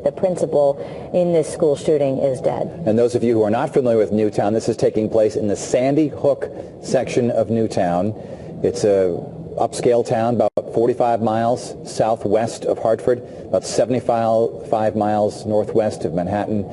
The principal in this school shooting is dead. And those of you who are not familiar with Newtown, this is taking place in the Sandy Hook section of Newtown. It's a upscale town about 45 miles southwest of Hartford, about 75 miles northwest of Manhattan.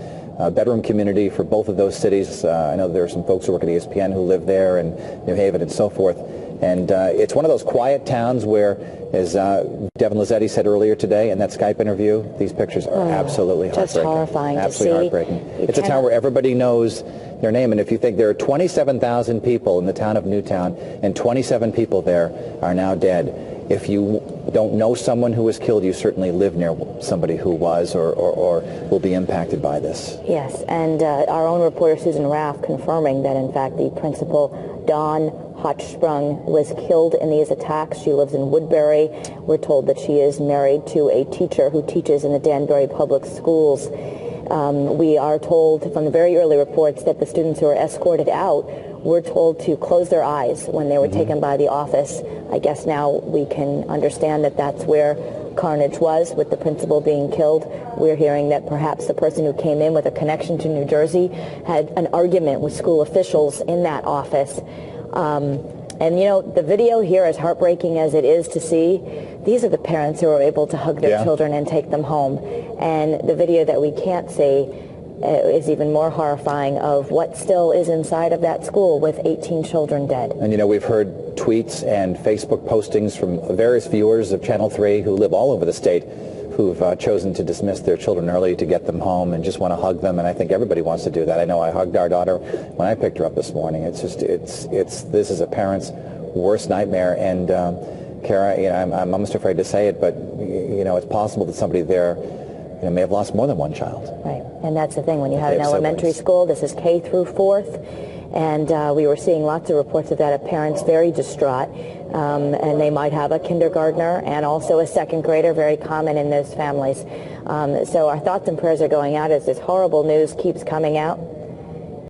Bedroom community for both of those cities. I know there are some folks who work at ESPN who live there, and New Haven and so forth. And it's one of those quiet towns where, as Devin Lazzetti said earlier today in that Skype interview, these pictures are absolutely heartbreaking. Just horrifying absolutely to see. Heartbreaking. It's a town where everybody knows their name, and if you think there are 27,000 people in the town of Newtown, and 27 people there are now dead, if you don't know someone who was killed, you certainly live near somebody who was or will be impacted by this. Yes, and our own reporter Susan Raff confirming that, in fact, the principal, Dawn Hochsprung, was killed in these attacks. She lives in Woodbury. We're told that she is married to a teacher who teaches in the Danbury Public Schools. We are told from the very early reports that the students who were escorted out were told to close their eyes when they were taken by the office. I guess now we can understand that that's where carnage was, with the principal being killed. We're hearing that perhaps the person who came in with a connection to New Jersey had an argument with school officials in that office. And, you know, the video here, as heartbreaking as it is to see, these are the parents who are able to hug their children and take them home. And the video that we can't see is even more horrifying, of what still is inside of that school with 18 children dead. And, you know, we've heard tweets and Facebook postings from various viewers of Channel 3 who live all over the state who've chosen to dismiss their children early to get them home and just want to hug them. And I think everybody wants to do that. I know I hugged our daughter when I picked her up this morning. It's just, this is a parent's worst nightmare. And Kara, you know, I'm almost afraid to say it, but, you know, it's possible that somebody there, you know, may have lost more than one child. Right, and that's the thing. When you have an elementary school, this is K through 4th, and we were seeing lots of reports of that, of parents very distraught, and they might have a kindergartner and also a second grader, very common in those families. So our thoughts and prayers are going out as this horrible news keeps coming out.